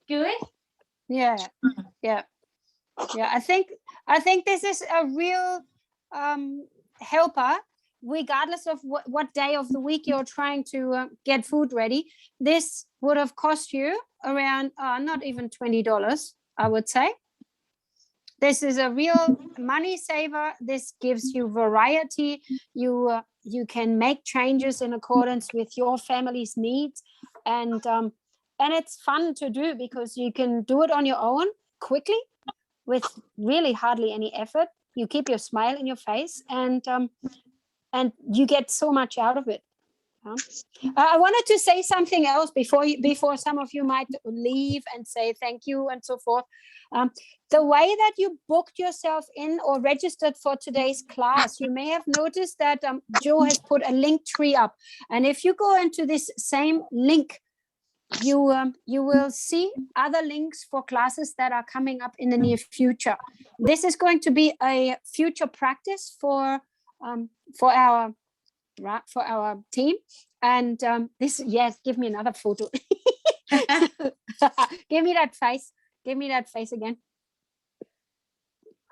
Good. Yeah. I think this is a real helper, regardless of what day of the week you're trying to get food ready. This would have cost you around not even $20, I would say. This is a real money saver. This gives you variety. You can make changes in accordance with your family's needs, and it's fun to do because you can do it on your own quickly with really hardly any effort. You keep your smile in your face, and you get so much out of it. I wanted to say something else before some of you might leave and say thank you and so forth. The way that you booked yourself in or registered for today's class, you may have noticed that Joe has put a link tree up. And if you go into this same link, you will see other links for classes that are coming up in the near future. This is going to be a future practice for our team, and yes, give me another photo. Give me that face again,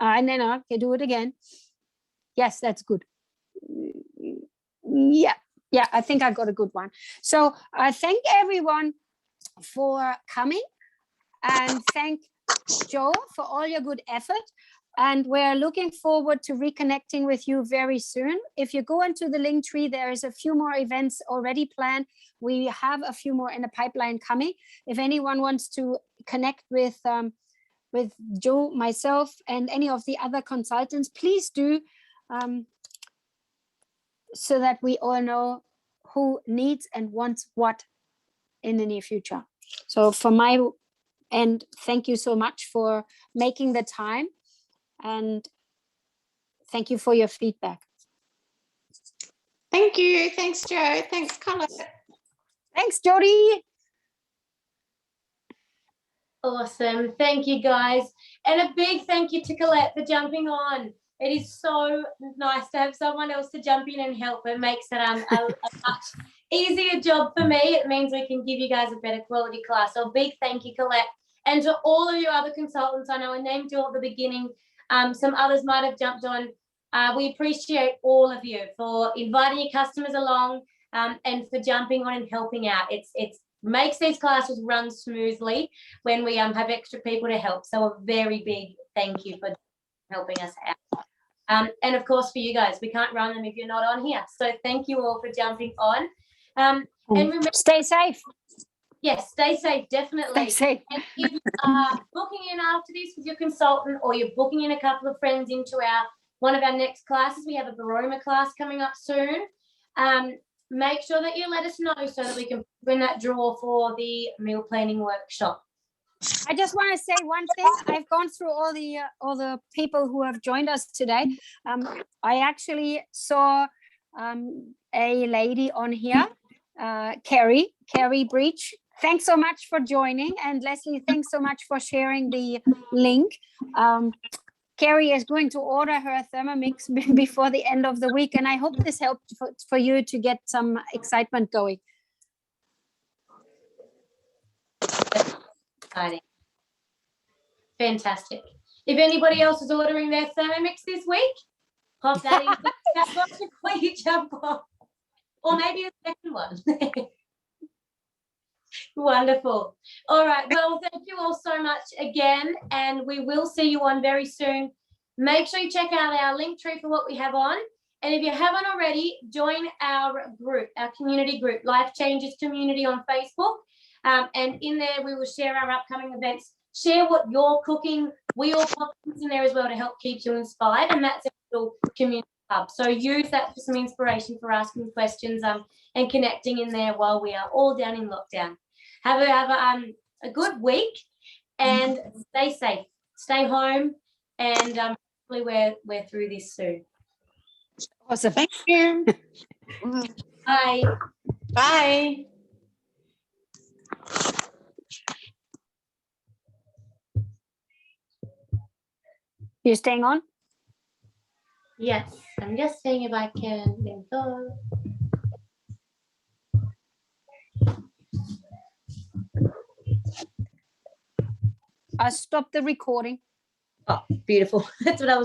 and then okay, do it again. Yes, that's good. Yeah, I think I got a good one. So I thank everyone for coming, and thank Joe for all your good effort. And we're looking forward to reconnecting with you very soon. If you go into the link tree, there is a few more events already planned. We have a few more in the pipeline coming. If anyone wants to connect with Joe, myself, and any of the other consultants, please do, so that we all know who needs and wants what in the near future. So from my end, thank you so much for making the time. And thank you for your feedback. Thank you. Thanks, Joe. Thanks, Colette. Thanks, Jody. Awesome. Thank you, guys. And a big thank you to Colette for jumping on. It is so nice to have someone else to jump in and help. It makes it a much easier job for me. It means we can give you guys a better quality class. So a big thank you, Colette. And to all of you other consultants, I know I named you at the beginning. Some others might have jumped on. We appreciate all of you for inviting your customers along and for jumping on and helping out. It makes these classes run smoothly when we have extra people to help. So a very big thank you for helping us out. And of course, for you guys, we can't run them if you're not on here. So thank you all for jumping on. And remember, stay safe. yes, stay safe, definitely. Stay safe. And if you are booking in after this with your consultant, or you're booking in a couple of friends into one of our next classes, we have a Baroma class coming up soon. Make sure that you let us know so that we can win that draw for the meal planning workshop. I just want to say one thing. I've gone through all the people who have joined us today. I actually saw a lady on here, Carrie Breach. Thanks so much for joining, and Leslie, thanks so much for sharing the link. Carrie is going to order her Thermomix before the end of the week, and I hope this helped for you to get some excitement going. Exciting. Fantastic. If anybody else is ordering their Thermomix this week, pop that in the chat box before you jump off. Or maybe a second one. Wonderful. All right. Well, thank you all so much again, and we will see you on very soon. Make sure you check out our link tree for what we have on. And if you haven't already, join our group, our community group, Life Changes Community on Facebook. And in there, we will share our upcoming events, share what you're cooking. We all pop things in there as well to help keep you inspired. And that's a little community hub. So use that for some inspiration for asking questions and connecting in there while we are all down in lockdown. Have a good week, and stay safe, stay home, and hopefully we're through this soon. Awesome. Thank you. Bye. Bye. You staying on? Yes, I'm just seeing if I can. There we go. I stopped the recording. Oh, beautiful. That's what I was